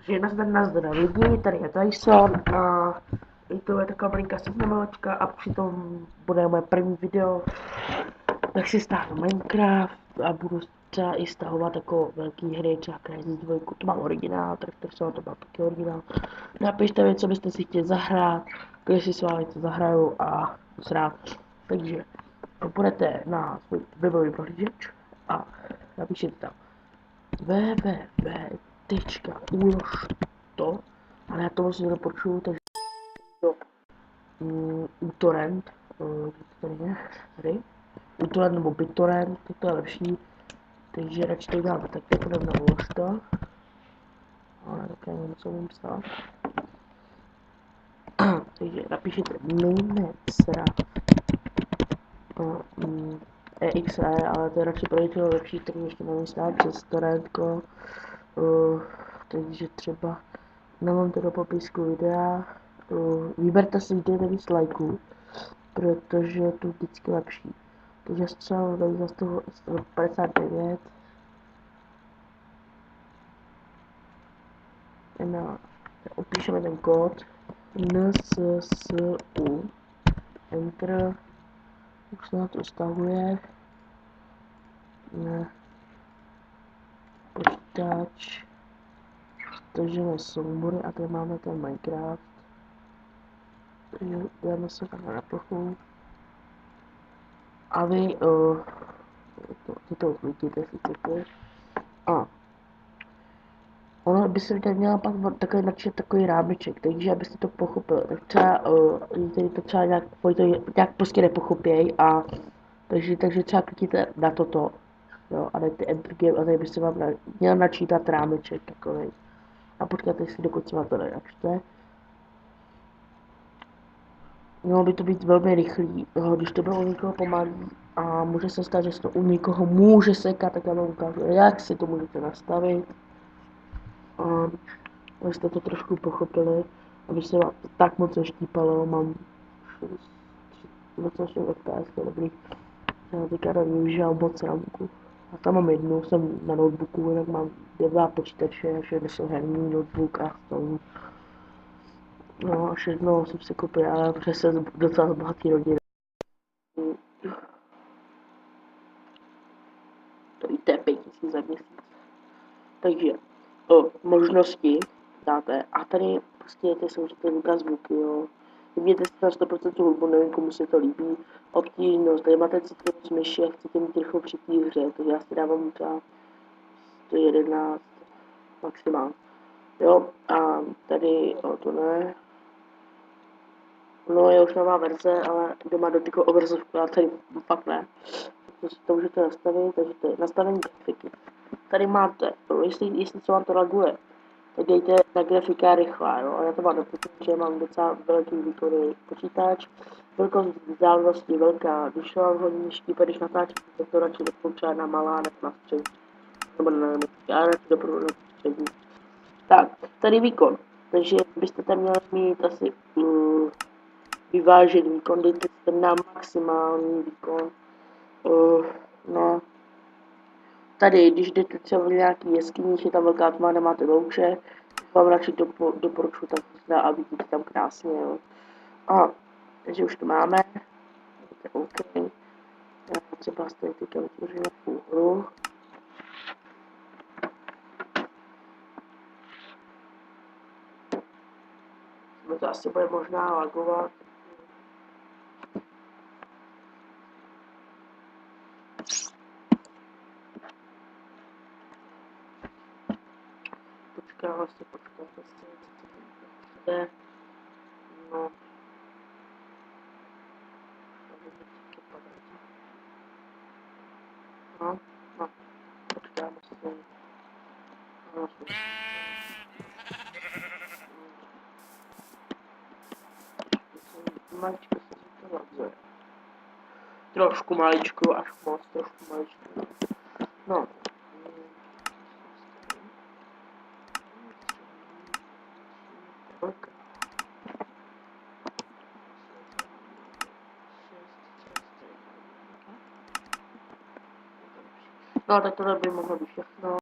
Takže nazdar lidi, tady je Tyson a to je taková malinká seznamovačka a přitom bude moje první video, tak si stáhnu Minecraft a budu třeba i stahovat jako velký hry, třeba Crysis 2, to mám originál, Tractor Sound, to mám taky originál. Napište mi, co byste si chtěli zahrát, když si s vámi to zahraju a moc rád. Takže půjdete na svůj webový prohlížeč a napíšete tam www.ulož.to, ale já to moc nedoporučuju, takže to uTorrent, tady, uTorrent nebo BitTorrent, to je lepší, takže radši to děláme takhle, půjdeme na ulož.to, ale také nevím, co mám psát. Takže napíšete Minecraft, EXE, ale to je radši pro něčeho lepší, který ještě nevím stát přes torrentko, takže třeba dávám to do popisku videa, vyberte si, kde nejvíc lajků, protože je to vždycky lepší. Takže třeba tady za 159, opíšeme ten kód, NSSU, Enter, už se na to stahuje, počítač, stažíme soubory a tady máme ten Minecraft, takže dáme se takhle na plochu a vy to odklikněte si chcete a ono by se měla pak takový načít takový rámeček, takže abyste to pochopili, tak třeba tady to třeba nějak prostě nepochopěj a takže třeba klikněte na toto, jo, a dejte Enter Game a tady by se vám měl načítat rámeček takovej. A počkáte si, dokud se vám to nenačte. Mělo by to být velmi rychlý, když to bylo u někoho pomalý a může se stát, že se to u někoho může sekat, tak já vám ukážu, jak si to můžete nastavit. Abyste to trošku pochopili, aby se vám to tak moc neštípalo, mám 28 FPS, to je dobrý. Já teďka nevyužívám moc ramku. A tam mám jednu, jsem na notebooku, jinak mám 2 počítače, že jsou herní notebook a stolu. No a všechno jsem si koupil, ale protože jsem docela bohatý rodiny. To i té 5000 za měsíc. Takže možnosti dáte a tady prostě ty můžete vybrat zvuky, jo. Vymějte si na 100% hudbu, nevím, komu se to líbí. Obtížnost, tady máte citlivost myši a chcete mít rychlou při té hře, takže já si dávám třeba 111 maximálně. Jo, a tady, to ne. No, je už nová verze, ale kdo má dotykovou obrazovku, ale tady fakt ne. To můžete nastavit, takže to je nastavení grafiky. Tady máte, jestli se vám to laguje, tak dejte na grafika rychlá, jo, a já to mám doporučuji, že mám docela velký výkonný počítač, velikost vzdálenosti velká, když vám hodně štípe, když natáčíte, tak to radši doporučuji na malá, nebo na střední, nebo na já radši doporučuji na střední. Tak, tady výkon, takže byste tam měli mít asi vyvážený výkon, dejte na maximální výkon, no. Tady, když jdete třeba v nějaký jeskyních, je tam velká tma, nemáte louče, vám radši doporučuji tak a vidíte tam krásně, jo. A, takže už to máme, je OK. Já třeba stejně teďka vytvořím nějakou hru. To asi bude možná lagovat. Počkáme si, co jde. No. No, počkáme si. No, maličko se to laguje. Trošku maličko, až moc, trošku maličko. No. No, tak tohle by mohlo být všechno.